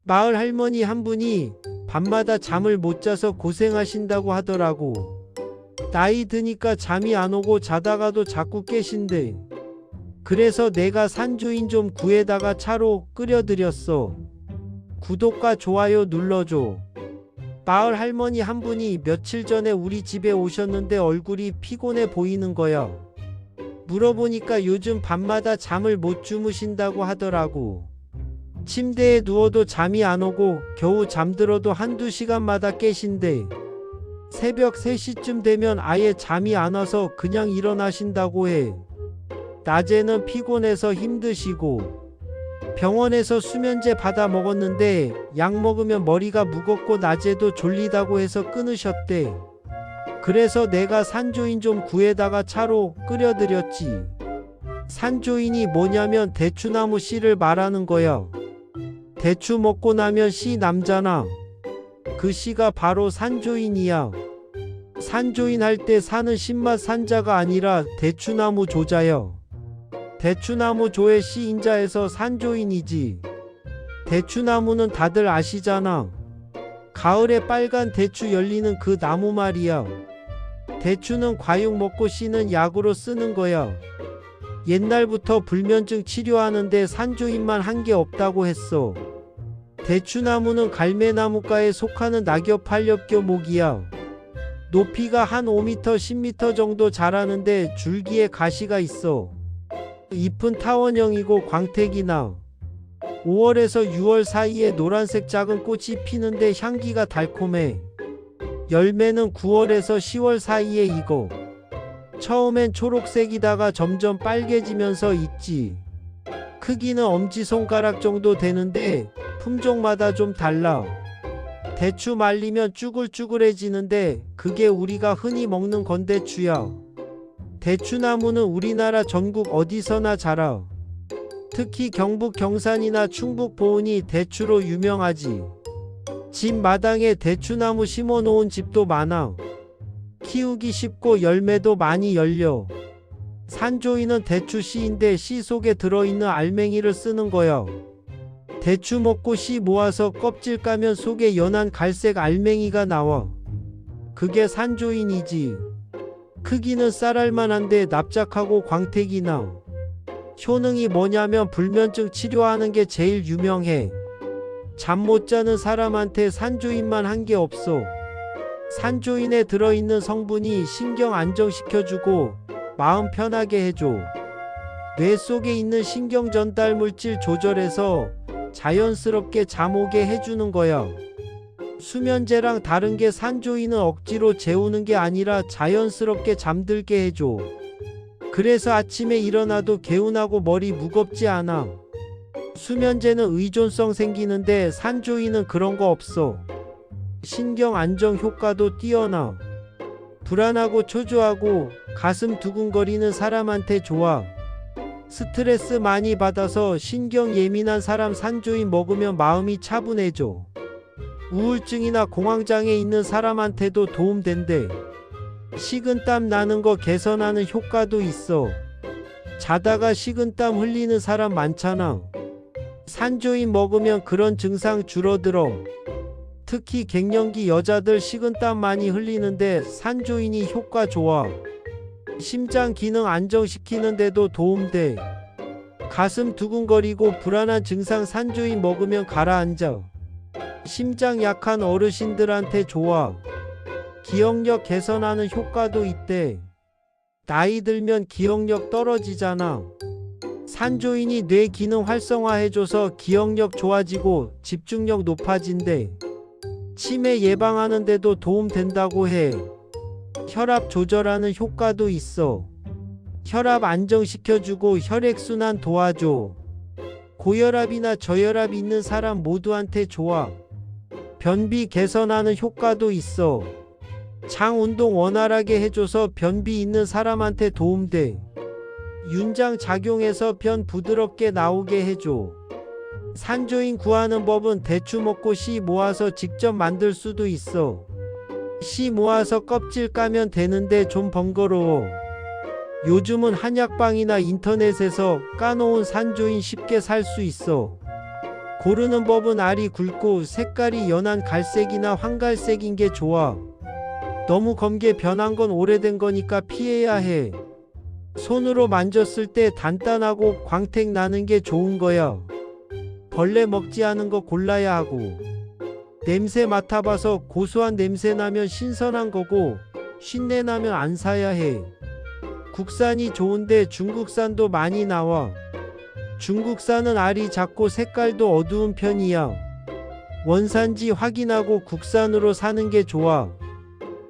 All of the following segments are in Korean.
마을 할머니 한 분이 밤마다 잠을 못 자서 고생하신다고 하더라고. 나이 드니까 잠이 안 오고 자다가도 자꾸 깨신대. 그래서 내가 산조인 좀 구해다가 차로 끓여드렸어. 구독과 좋아요 눌러줘. 마을 할머니 한 분이 며칠 전에 우리 집에 오셨는데 얼굴이 피곤해 보이는 거야. 물어보니까 요즘 밤마다 잠을 못 주무신다고 하더라고. 침대에 누워도 잠이 안 오고 겨우 잠들어도 한두 시간마다 깨신대. 새벽 3시쯤 되면 아예 잠이 안 와서 그냥 일어나신다고 해. 낮에는 피곤해서 힘드시고. 병원에서 수면제 받아 먹었는데 약 먹으면 머리가 무겁고 낮에도 졸리다고 해서 끊으셨대. 그래서 내가 산조인 좀 구해다가 차로 끓여드렸지. 산조인이 뭐냐면 대추나무 씨를 말하는 거야. 대추 먹고 나면 씨 남잖아. 그 씨가 바로 산조인이야. 산조인 할 때 사는 신맛 산자가 아니라 대추나무 조자야. 대추나무 조의 씨 인자에서 산조인이지. 대추나무는 다들 아시잖아. 가을에 빨간 대추 열리는 그 나무 말이야. 대추는 과육 먹고 씨는 약으로 쓰는 거야. 옛날부터 불면증 치료하는데 산조인만 한 게 없다고 했어. 대추나무는 갈매나무과에 속하는 낙엽 한렵교 목이야. 높이가 한 5m, 10m 정도 자라는데 줄기에 가시가 있어. 잎은 타원형이고 광택이 나. 5월에서 6월 사이에 노란색 작은 꽃이 피는데 향기가 달콤해. 열매는 9월에서 10월 사이에 익어. 처음엔 초록색이다가 점점 빨개지면서 익지. 크기는 엄지손가락 정도 되는데 품종마다 좀 달라. 대추 말리면 쭈글쭈글해지는데 그게 우리가 흔히 먹는 건대추야. 대추나무는 우리나라 전국 어디서나 자라. 특히 경북 경산이나 충북 보은이 대추로 유명하지. 집 마당에 대추나무 심어 놓은 집도 많아. 키우기 쉽고 열매도 많이 열려. 산조인은 대추 씨인데 씨 속에 들어있는 알맹이를 쓰는 거야. 대추 먹고 씨 모아서 껍질 까면 속에 연한 갈색 알맹이가 나와. 그게 산조인이지. 크기는 쌀알만한데 납작하고 광택이 나. 효능이 뭐냐면 불면증 치료하는 게 제일 유명해. 잠 못 자는 사람한테 산조인만 한 게 없어. 산조인에 들어있는 성분이 신경 안정시켜주고 마음 편하게 해줘. 뇌 속에 있는 신경 전달 물질 조절해서 자연스럽게 잠 오게 해주는 거야. 수면제랑 다른 게 산조인은 억지로 재우는 게 아니라 자연스럽게 잠들게 해줘. 그래서 아침에 일어나도 개운하고 머리 무겁지 않아. 수면제는 의존성 생기는데 산조인은 그런 거 없어. 신경 안정 효과도 뛰어나. 불안하고 초조하고 가슴 두근거리는 사람한테 좋아. 스트레스 많이 받아서 신경 예민한 사람 산조인 먹으면 마음이 차분해져. 우울증이나 공황장애 있는 사람한테도 도움된대. 식은땀 나는 거 개선하는 효과도 있어. 자다가 식은땀 흘리는 사람 많잖아. 산조인 먹으면 그런 증상 줄어들어. 특히 갱년기 여자들 식은땀 많이 흘리는데 산조인이 효과 좋아. 심장 기능 안정시키는데도 도움돼. 가슴 두근거리고 불안한 증상 산조인 먹으면 가라앉아. 심장 약한 어르신들한테 좋아. 기억력 개선하는 효과도 있대. 나이 들면 기억력 떨어지잖아. 산조인이 뇌 기능 활성화해줘서 기억력 좋아지고 집중력 높아진대. 치매 예방하는 데도 도움된다고 해. 혈압 조절하는 효과도 있어. 혈압 안정시켜주고 혈액순환 도와줘. 고혈압이나 저혈압 있는 사람 모두한테 좋아. 변비 개선하는 효과도 있어. 장 운동 원활하게 해줘서 변비 있는 사람한테 도움돼. 윤장 작용해서 변 부드럽게 나오게 해줘. 산조인 구하는 법은 대추 먹고 씨 모아서 직접 만들 수도 있어. 씨 모아서 껍질 까면 되는데 좀 번거로워. 요즘은 한약방이나 인터넷에서 까놓은 산조인 쉽게 살 수 있어. 고르는 법은 알이 굵고 색깔이 연한 갈색이나 황갈색인 게 좋아. 너무 검게 변한 건 오래된 거니까 피해야 해. 손으로 만졌을 때 단단하고 광택 나는 게 좋은 거야. 벌레 먹지 않은 거 골라야 하고. 냄새 맡아봐서 고소한 냄새 나면 신선한 거고 쉰내 나면 안 사야 해. 국산이 좋은데 중국산도 많이 나와. 중국산은 알이 작고 색깔도 어두운 편이야. 원산지 확인하고 국산으로 사는 게 좋아.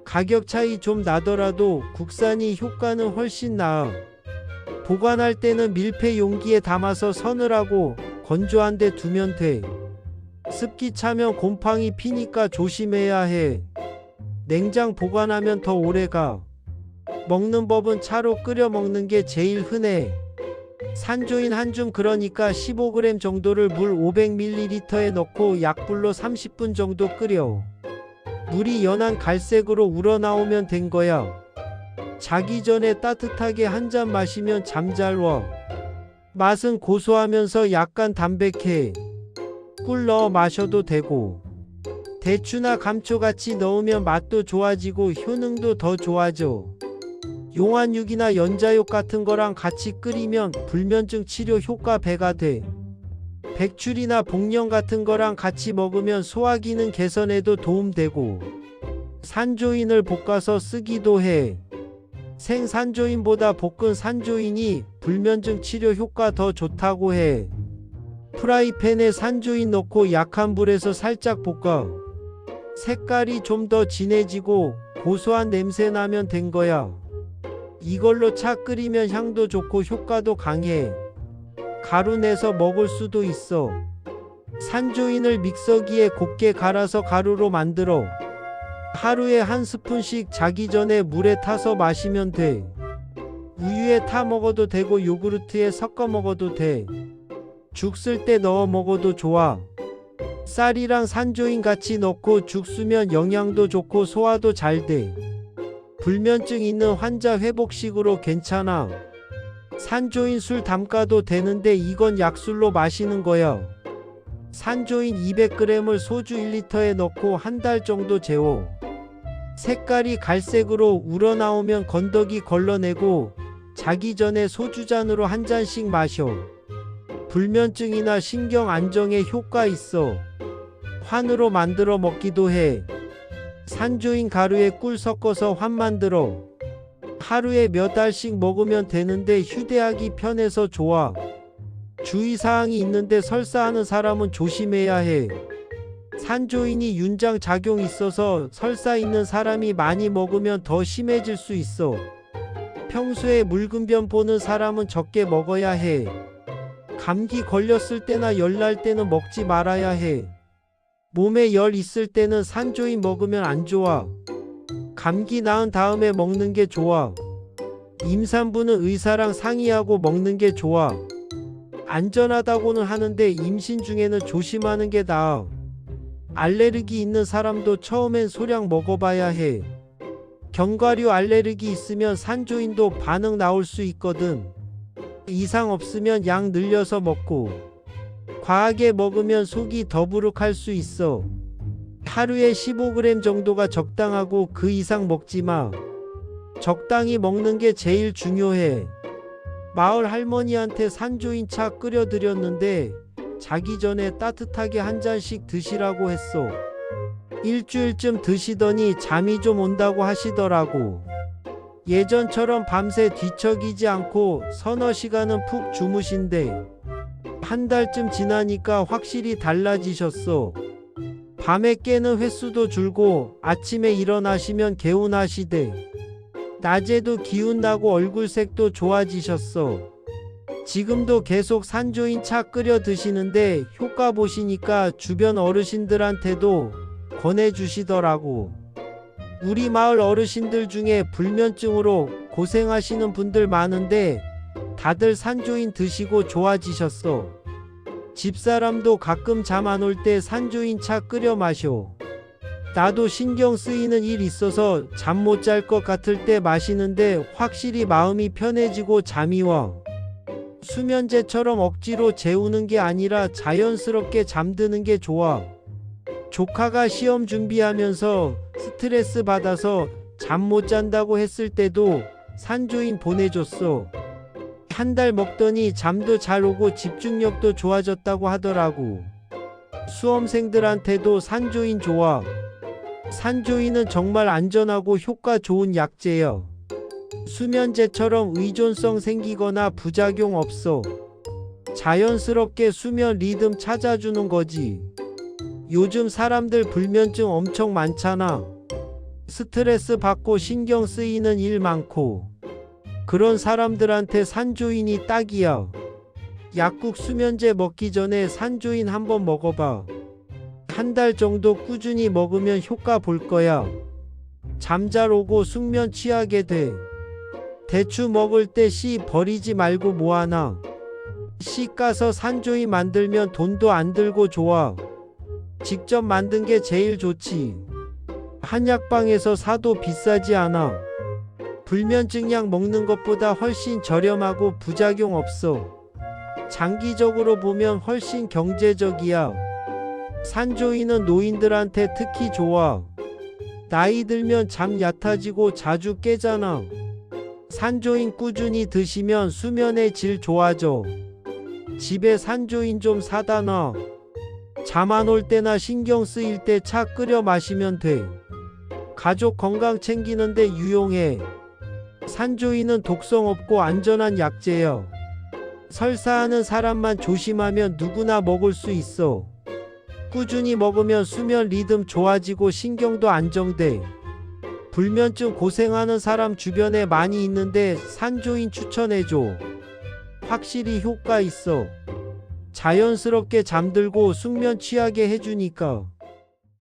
가격 차이 좀 나더라도 국산이 효과는 훨씬 나아. 보관할 때는 밀폐 용기에 담아서 서늘하고 건조한 데 두면 돼. 습기 차면 곰팡이 피니까 조심해야 해. 냉장 보관하면 더 오래가. 먹는 법은 차로 끓여 먹는 게 제일 흔해. 산조인 한 줌 그러니까 15g 정도를 물 500ml에 넣고 약불로 30분 정도 끓여. 물이 연한 갈색으로 우러나오면 된 거야. 자기 전에 따뜻하게 한 잔 마시면 잠 잘 와. 맛은 고소하면서 약간 담백해. 꿀 넣어 마셔도 되고. 대추나 감초같이 넣으면 맛도 좋아지고 효능도 더 좋아져. 용안육이나 연자육 같은 거랑 같이 끓이면 불면증 치료 효과 배가 돼. 백출이나 복령 같은 거랑 같이 먹으면 소화기능 개선에도 도움되고. 산조인을 볶아서 쓰기도 해. 생산조인보다 볶은 산조인이 불면증 치료 효과 더 좋다고 해. 프라이팬에 산조인 넣고 약한 불에서 살짝 볶아. 색깔이 좀 더 진해지고 고소한 냄새 나면 된 거야. 이걸로 차 끓이면 향도 좋고 효과도 강해. 가루 내서 먹을 수도 있어. 산조인을 믹서기에 곱게 갈아서 가루로 만들어. 하루에 한 스푼씩 자기 전에 물에 타서 마시면 돼. 우유에 타 먹어도 되고 요구르트에 섞어 먹어도 돼. 죽 쓸 때 넣어 먹어도 좋아. 쌀이랑 산조인 같이 넣고 죽 쓰면 영양도 좋고 소화도 잘 돼. 불면증 있는 환자 회복식으로 괜찮아. 산조인 술 담가도 되는데 이건 약술로 마시는 거야. 산조인 200g을 소주 1리터에 넣고 한 달 정도 재워. 색깔이 갈색으로 우러나오면 건더기 걸러내고 자기 전에 소주잔으로 한 잔씩 마셔. 불면증이나 신경 안정에 효과 있어. 환으로 만들어 먹기도 해. 산조인 가루에 꿀 섞어서 환 만들어. 하루에 몇 알씩 먹으면 되는데 휴대하기 편해서 좋아. 주의사항이 있는데 설사하는 사람은 조심해야 해. 산조인이 윤장 작용 있어서 설사 있는 사람이 많이 먹으면 더 심해질 수 있어. 평소에 묽은 보는 사람은 적게 먹어야 해. 감기 걸렸을 때나 열 날 때는 먹지 말아야 해. 몸에 열 있을 때는 산조인 먹으면 안 좋아. 감기 나은 다음에 먹는 게 좋아. 임산부는 의사랑 상의하고 먹는 게 좋아. 안전하다고는 하는데 임신 중에는 조심하는 게 나아. 알레르기 있는 사람도 처음엔 소량 먹어봐야 해. 견과류 알레르기 있으면 산조인도 반응 나올 수 있거든. 이상 없으면 양 늘려서 먹고. 과하게 먹으면 속이 더부룩할 수 있어. 하루에 15g 정도가 적당하고 그 이상 먹지 마. 적당히 먹는 게 제일 중요해. 마을 할머니한테 산조인 차 끓여드렸는데 자기 전에 따뜻하게 한 잔씩 드시라고 했어. 일주일쯤 드시더니 잠이 좀 온다고 하시더라고. 예전처럼 밤새 뒤척이지 않고 서너 시간은 푹 주무신대. 한 달쯤 지나니까 확실히 달라지셨어. 밤에 깨는 횟수도 줄고 아침에 일어나시면 개운하시대. 낮에도 기운 나고 얼굴색도 좋아지셨어. 지금도 계속 산조인 차 끓여 드시는데 효과 보시니까 주변 어르신들한테도 권해주시더라고. 우리 마을 어르신들 중에 불면증으로 고생하시는 분들 많은데 다들 산조인 드시고 좋아지셨어. 집사람도 가끔 잠 안 올 때 산조인 차 끓여 마셔. 나도 신경 쓰이는 일 있어서 잠 못 잘 것 같을 때 마시는데 확실히 마음이 편해지고 잠이 와. 수면제처럼 억지로 재우는 게 아니라 자연스럽게 잠드는 게 좋아. 조카가 시험 준비하면서 스트레스 받아서 잠 못 잔다고 했을 때도 산조인 보내줬어. 한 달 먹더니 잠도 잘 오고 집중력도 좋아졌다고 하더라고. 수험생들한테도 산조인 좋아. 산조인은 정말 안전하고 효과 좋은 약재야. 수면제처럼 의존성 생기거나 부작용 없어. 자연스럽게 수면 리듬 찾아주는 거지. 요즘 사람들 불면증 엄청 많잖아. 스트레스 받고 신경 쓰이는 일 많고. 그런 사람들한테 산조인이 딱이야. 약국 수면제 먹기 전에 산조인 한번 먹어봐. 한 달 정도 꾸준히 먹으면 효과 볼 거야. 잠 잘 오고 숙면 취하게 돼. 대추 먹을 때 씨 버리지 말고 모아놔. 씨 까서 산조인 만들면 돈도 안 들고 좋아. 직접 만든 게 제일 좋지. 한약방에서 사도 비싸지 않아. 불면증 약 먹는 것보다 훨씬 저렴하고 부작용 없어. 장기적으로 보면 훨씬 경제적이야. 산조인은 노인들한테 특히 좋아. 나이 들면 잠 얕아지고 자주 깨잖아. 산조인 꾸준히 드시면 수면의 질 좋아져. 집에 산조인 좀 사다 놔. 잠 안 올 때나 신경 쓰일 때 차 끓여 마시면 돼. 가족 건강 챙기는데 유용해. 산조인은 독성 없고 안전한 약재야. 설사하는 사람만 조심하면 누구나 먹을 수 있어. 꾸준히 먹으면 수면 리듬 좋아지고 신경도 안정돼. 불면증 고생하는 사람 주변에 많이 있는데 산조인 추천해줘. 확실히 효과 있어. 자연스럽게 잠들고 숙면 취하게 해주니까.